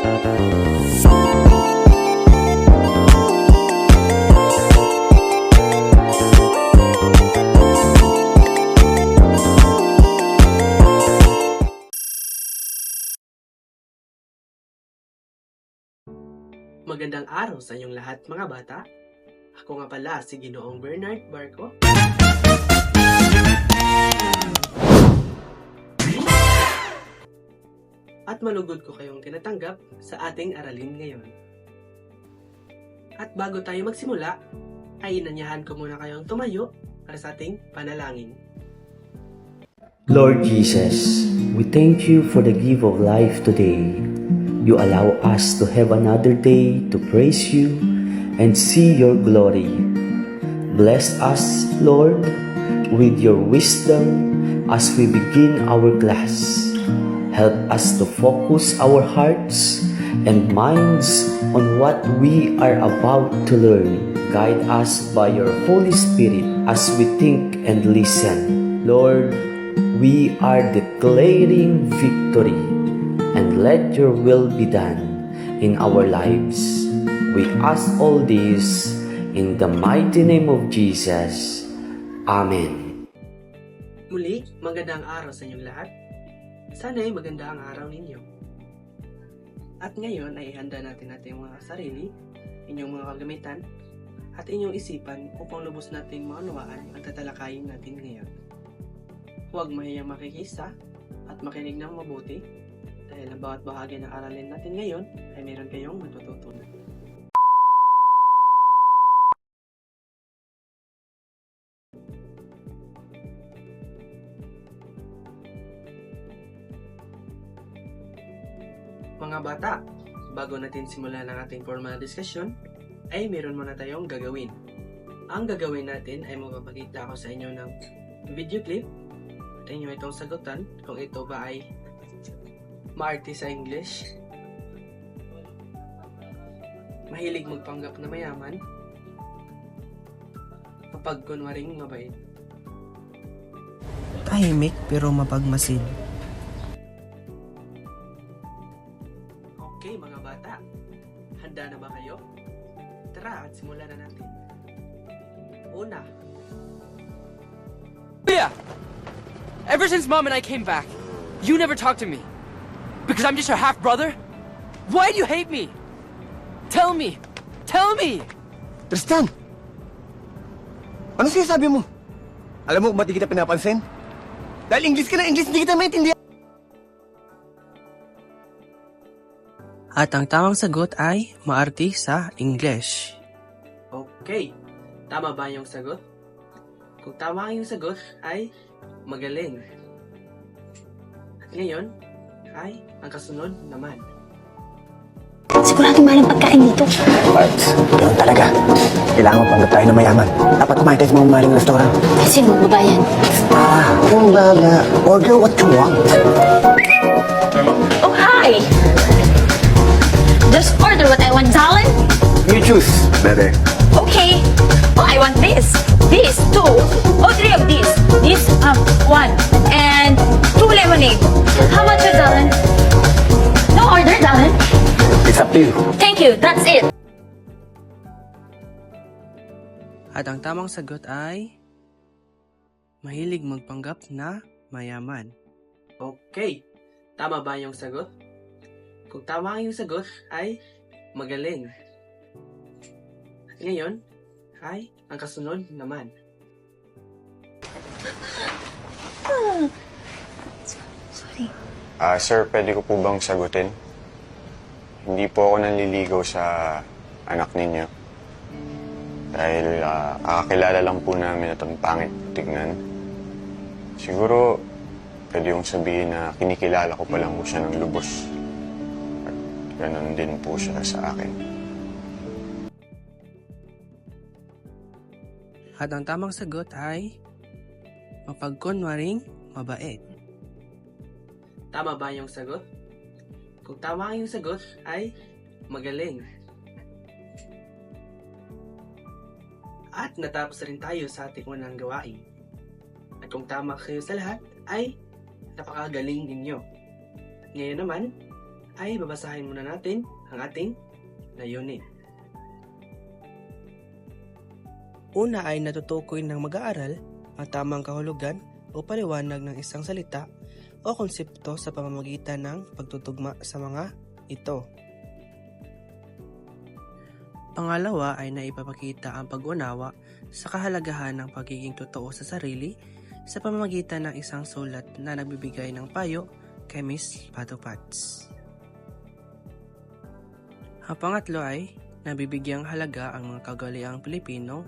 Magandang araw sa inyong lahat mga bata. Ako nga pala si Ginoong Bernard Barco. At malugod ko kayong tinatanggap sa ating aralin ngayon. At bago tayo magsimula, ay inanyahan ko muna kayong tumayo para sa ating panalangin. Lord Jesus, we thank you for the gift of life today. You allow us to have another day to praise you and see your glory. Bless us, Lord, with your wisdom as we begin our class. Help us to focus our hearts and minds on what we are about to learn. Guide us by your Holy Spirit as we think and listen. Lord, we are declaring victory, and let your will be done in our lives. We ask all this in the mighty name of Jesus. Amen. Muli, magandang araw sa inyong lahat. Sana'y maganda ang araw ninyo. At ngayon ay ihanda natin ating mga sarili, inyong mga kagamitan, at inyong isipan upang lubos nating maunawaan ang tatalakayin natin ngayon. Huwag mahiyang makikisa at makinig ng mabuti dahil ang bawat bahagi ng aralin natin ngayon ay meron kayong matututunan. Mga bata, bago natin simulan ang ating formal discussion, ay meron muna tayong gagawin. Ang gagawin natin ay magpapakita ako sa inyo ng video clip at inyo itong sagutan kung ito ba ay maarte sa English, mahilig magpanggap na mayaman, mapagkunwaring mabait. Tahimik pero mapagmasid. Okay mga bata, handa na ba kayo? Tara at simulan na natin. Una, Yeah! Ever since Mom and I came back, you never talk to me. Because I'm just your half-brother? Why do you hate me? Tell me! Tell me! Tristan! Ano sinasabi mo? Alam mo kung ba't di kita pinapansin? Dahil English ka na English, hindi kita maintindihan. At ang tamang sagot ay maarte sa English. okay. Tama ba yung sagot? Kung tama yung sagot ay magaling. At ngayon ay ang kasunod naman. Sigurado mahal ang pagkain dito. Parts, ganun talaga. Kailangan magpanggap tayo na mayaman. Dapat kumain tayo sa mga maling restaurant. Sino magbabayan? Yung bala. Order what you want. Oh, hi! Just order what I want, darling. You choose, bebe. Okay. Oh, I want this. This, two. Oh, three of these. This, one. And two lemonade. How much, darling? No order, darling. It's up to you. Thank you. That's it. At ang tamang sagot ay mahilig magpanggap na mayaman. Okay. Tama ba yung sagot? Kung tama yung sagot ay magaling. At ngayon ay ang kasunod naman. Sorry. Sir, pwede ko po bang sagutin? Hindi po ako nanliligaw sa anak ninyo. Dahil kakakilala lang po namin at ang pangit tignan. Siguro, pwede yung sabihin na kinikilala ko pa lang po siya ng lubos. At ganun din po siya sa akin. At ang tamang sagot ay mapagkunwaring mabait. Tama ba yung sagot? Kung tama yung sagot ay magaling. At natapos na rin tayo sa ating unang gawain. At kung tama kayo sa lahat ay napakagaling ninyo. Ngayon naman ay babasahin muna natin ang ating layunin. Una ay natutukoy ng mag-aaral ang tamang kahulugan o paliwanag ng isang salita o konsepto sa pamamagitan ng pagtutugma sa mga ito. Pangalawa ay naipapakita ang pag-unawa sa kahalagahan ng pagiging totoo sa sarili sa pamamagitan ng isang sulat na nagbibigay ng payo kay Miss Patupats. Ang pangatlo ay nabibigyang halaga ang mga kagaliang Pilipino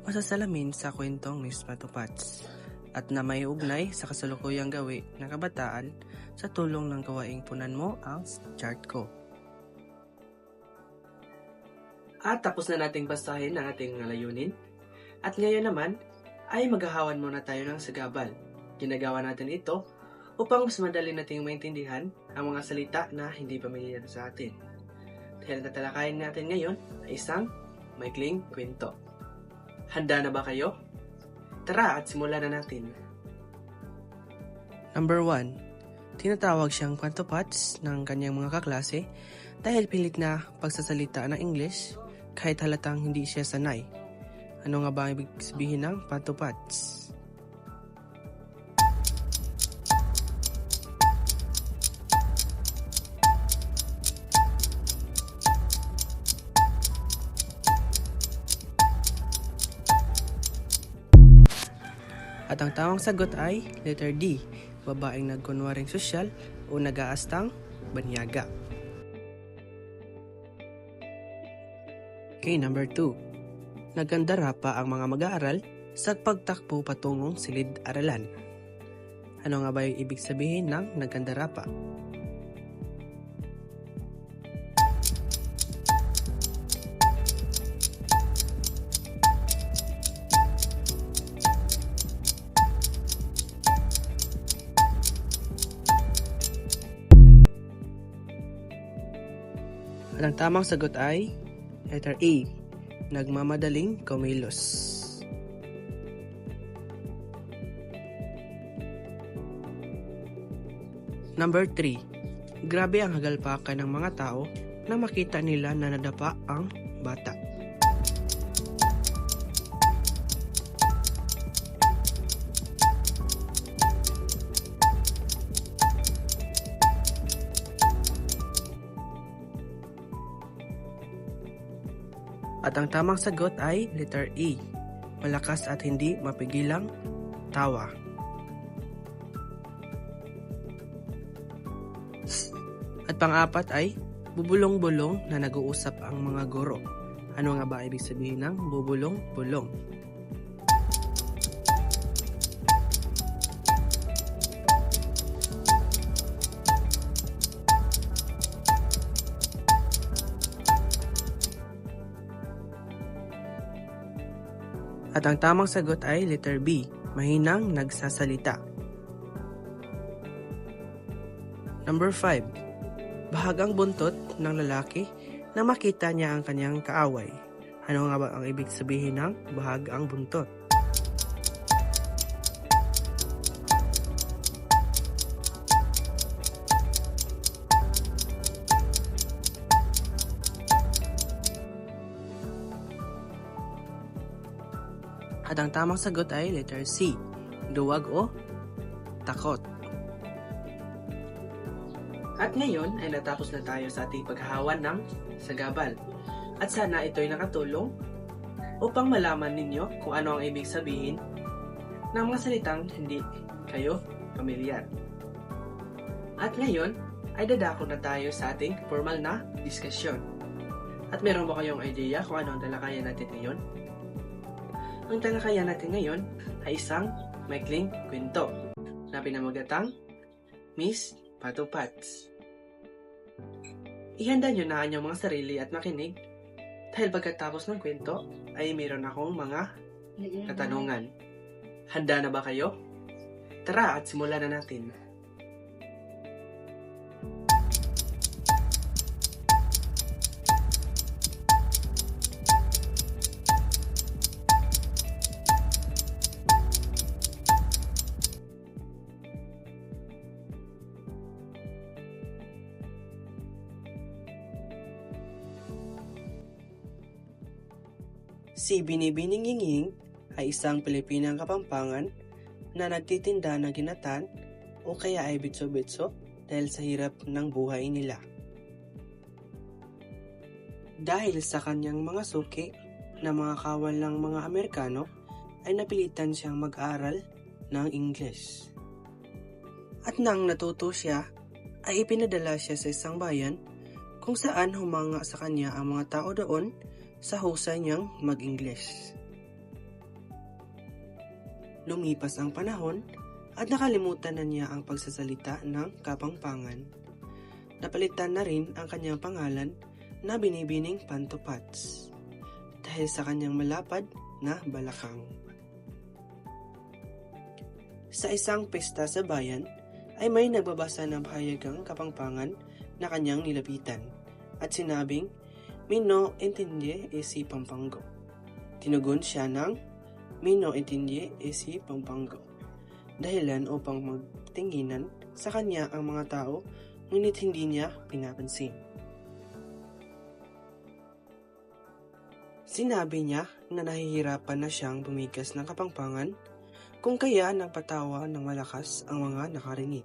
masasalamin sa kwentong Miss Patupats at na may ugnay sa kasalukuyang gawi ng kabataan sa tulong ng gawaing punan mo ang chart ko. At tapos na nating basahin ang ating layunin. At ngayon naman ay maghahawan muna tayo ng sagabal. Ginagawa natin ito upang mas madali nating maintindihan ang mga salita na hindi pamilyar sa atin. Dahil tatalakayin natin ngayon ay isang maikling kwento. Handa na ba kayo? Tara at simulan na natin. Number 1. Tinatawag siyang Patupats ng kanyang mga kaklase dahil pilit na pagsasalita ng English kahit halatang hindi siya sanay. Ano nga ba ang ibig sabihin ng Patupats? At ang tamang sagot ay letter D, babaeng nagkunwaring sosyal o nag-aastang banyaga. Okay, number 2. Nagandara pa ang mga mag-aaral sa pagtakbo patungong silid-aralan. Ano nga ba yung ibig sabihin ng nagandara pa? At ang tamang sagot ay letter A, nagmamadaling kumilos. Number 3. Grabe ang hagalpakan ng mga tao na makita nila na nadapa ang bata. At ang tamang sagot ay letter E, malakas at hindi mapigilang tawa. At pang-apat ay bubulong-bulong na nag-uusap ang mga guro. Ano nga ba ibig sabihin ng bubulong-bulong? At ang tamang sagot ay letter B, mahinang nagsasalita. Number 5. Bahagang buntot ng lalaki na makita niya ang kanyang kaaway. Ano nga ba ang ibig sabihin ng bahagang buntot? At ang tamang sagot ay letter C, duwag o takot. At ngayon ay natapos na tayo sa ating paghahawan ng sagabal. At sana ito'y nakatulong upang malaman ninyo kung ano ang ibig sabihin ng mga salitang hindi kayo pamilyar. At ngayon ay dadako na tayo sa ating formal na diskusyon. At meron ba kayong idea kung ano ang talakayan natin ngayon? Ang talakayan natin ngayon ay isang maikling kwento na pinamagatang Miss Patupats. Ihanda nyo na ang inyong mga sarili at makinig dahil pagkatapos ng kwento ay mayroon akong mga katanungan. Handa na ba kayo? Tara at simulan na natin. Si Binibining Yingying ay isang Pilipinang Kapampangan na nagtitinda ng ginatan o kaya ay bitso-bitso dahil sa hirap ng buhay nila. Dahil sa kanyang mga suki na mga kawalang mga Amerikano, ay napilitan siyang mag-aral ng Ingles. At nang natuto siya, ay ipinadala siya sa isang bayan kung saan humanga sa kanya ang mga tao doon sa husay niyang mag-Ingles. Lumipas ang panahon at nakalimutan na niya ang pagsasalita ng Kapampangan. Napalitan na rin ang kanyang pangalan na Binibining Pantupats dahil sa kanyang malapad na balakang. Sa isang pesta sa bayan ay may nagbabasa ng pahayagang Kapampangan na kanyang nilapitan at sinabing, "Mino intindi esi Pampango." Tinugon siya ng "Mino intindi esi Pampango." Dahilan upang magtinginan sa kanya ang mga tao, ngunit hindi niya pinapansin. Sinabi niya na nahihirapan na siyang bumigas ng Kapampangan, kung kaya nagpatawa ng malakas ang mga nakarinig.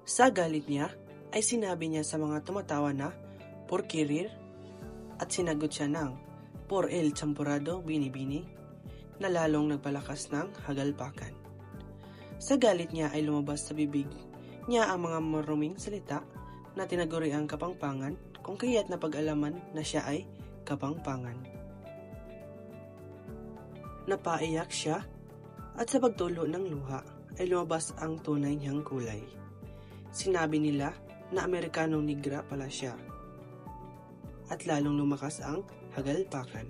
Sa galit niya ay sinabi niya sa mga tumatawa na "por kirir" at sinagot siya ng "por el champurrado binibini" na lalong nagpalakas ng hagalpakan. Sa galit niya ay lumabas sa bibig niya ang mga maruming salita na tinaguri ang Kapampangan, kung kaya't napag-alaman na siya ay Kapampangan. Napaiyak siya at sa pagtulo ng luha ay lumabas ang tunay niyang kulay. Sinabi nila na Amerikanong Nigra pala siya at lalong lumakas ang hagalpakan.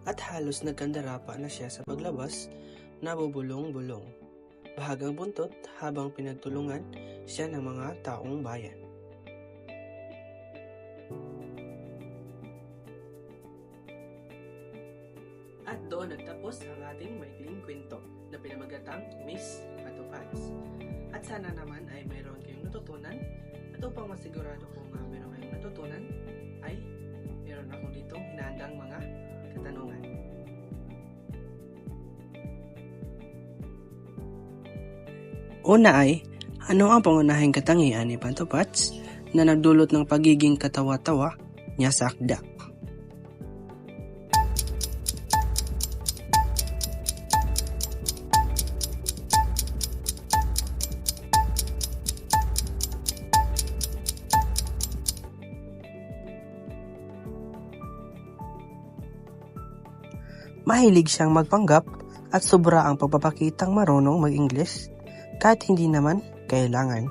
At halos nagkandarapa na siya sa paglabas na bubulong-bulong, bahagang buntot habang pinagtulungan siya ng mga taong bayan. At doon nagtapos ang ating maikling kwento na pinamagatang Miss Pantupats. At sana naman ay mayroon kayong natutunan, at upang masigurado kung mayroon kayong natutunan, ay mayroon akong ditong hinahandang mga katanungan. Una ay, ano ang pangunahing katangian ni Pantupats na nagdulot ng pagiging katawa-tawa niya sa akda? Mahilig siyang magpanggap at sobra ang pagpapakitang marunong mag-Ingles kahit hindi naman kailangan.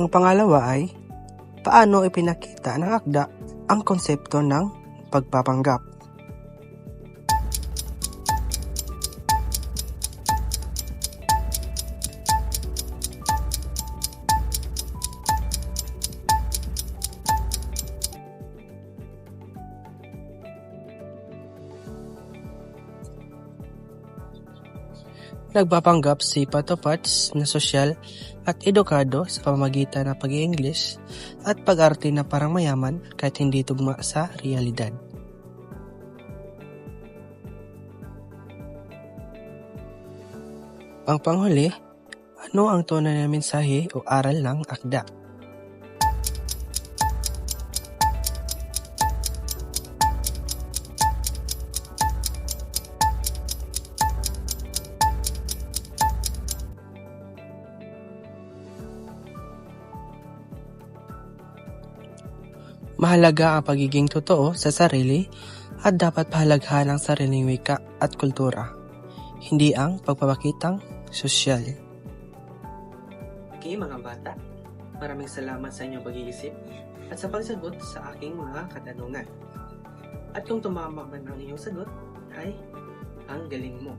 Ang pangalawa ay, paano ipinakita ng akda ang konsepto ng pagpapanggap? Nagpapanggap si Pantupats na sosyal at edukado sa pamamagitan ng pag-i-English at pag-arte na parang mayaman kahit hindi tugma sa realidad. Panghuli, ano ang tunay na mensahe o aral ng akda? Mahalaga ang pagiging totoo sa sarili at dapat pahalagahan ang sariling wika at kultura, hindi ang pagpapakitang sosyal. Okay mga bata, maraming salamat sa inyong pag-iisip at sa pagsagot sa aking mga katanungan. At kung tumama man ang iyong sagot, ay ang galing mo.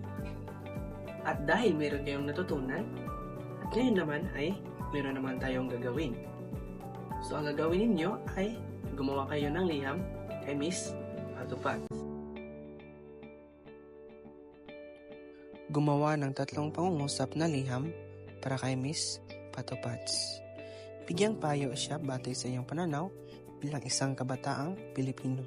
At dahil meron kayong natutunan, at ngayon naman ay meron naman tayong gagawin. So ang gagawin ninyo ay gumawa kayo ng liham kay Miss Pantupats. Gumawa ng 3 pangungusap na liham para kay Miss Patupats. Bigyang payo siya batay sa iyong pananaw bilang isang kabataang Pilipino.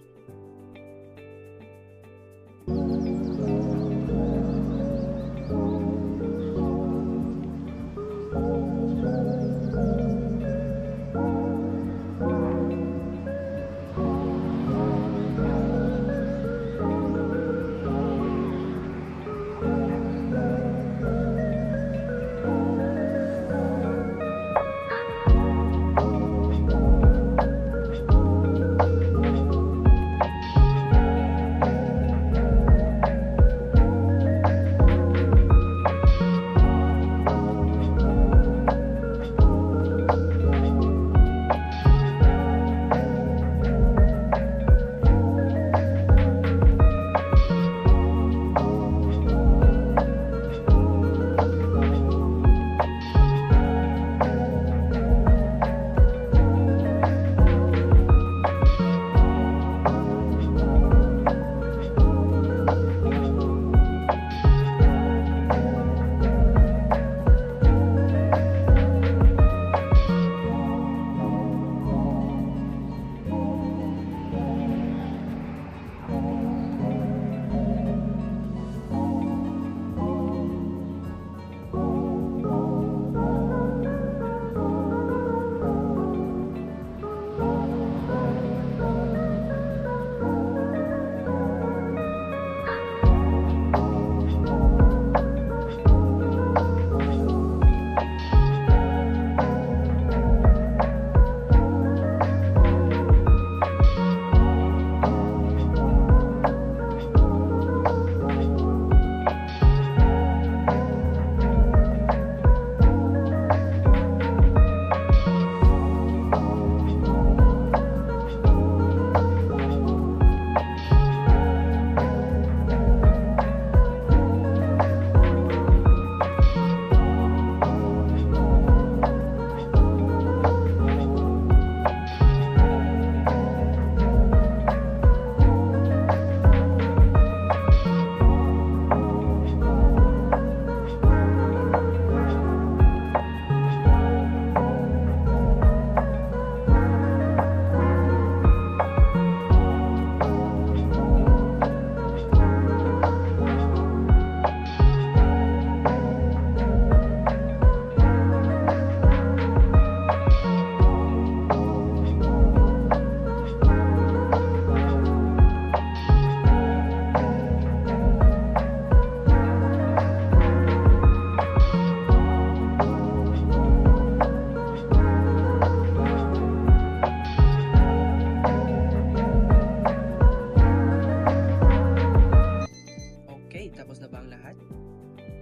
Tapos na ba ang lahat?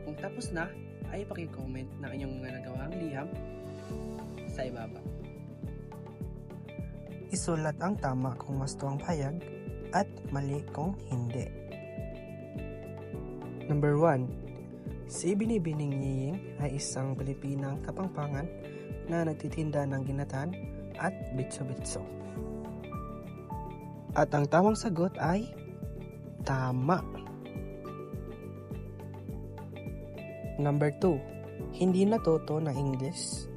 Kung tapos na, ay paki-comment na inyong mga nagawang liham sa ibaba. Isulat ang tama kung wasto ang pahayag at mali kung hindi. Number 1. Si Binibining Yiying ay isang Pilipinang Kapampangan na nagtitinda ng ginatan at bitso-bitso. At ang tamang sagot ay tama. Number 2. Hindi natuto ng English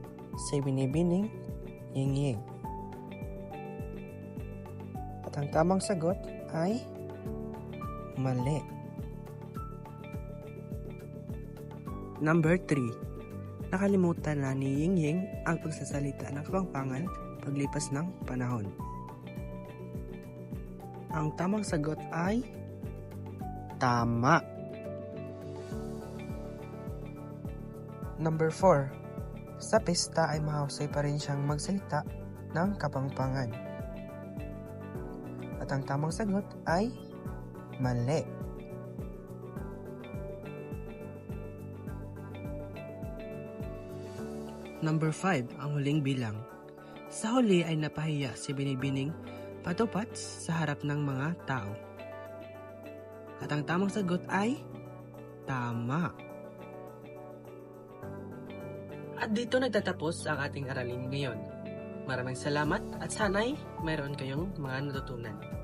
si Binibining Yiying. At ang tamang sagot ay mali. Number 3. Nakalimutan na ni Yiying ang pagsasalita ng Kapampangan paglipas ng panahon. Ang tamang sagot ay tama. Number 4. Sa pista ay mahusay pa rin siyang magsalita ng Kapampangan. At ang tamang sagot ay mali. Number 5. Ang huling bilang. Sa huli ay napahiya si Binibining Patupats sa harap ng mga tao. At ang tamang sagot ay tama. At dito nagtatapos ang ating aralin ngayon. Maraming salamat at sana'y mayroon kayong mga natutunan.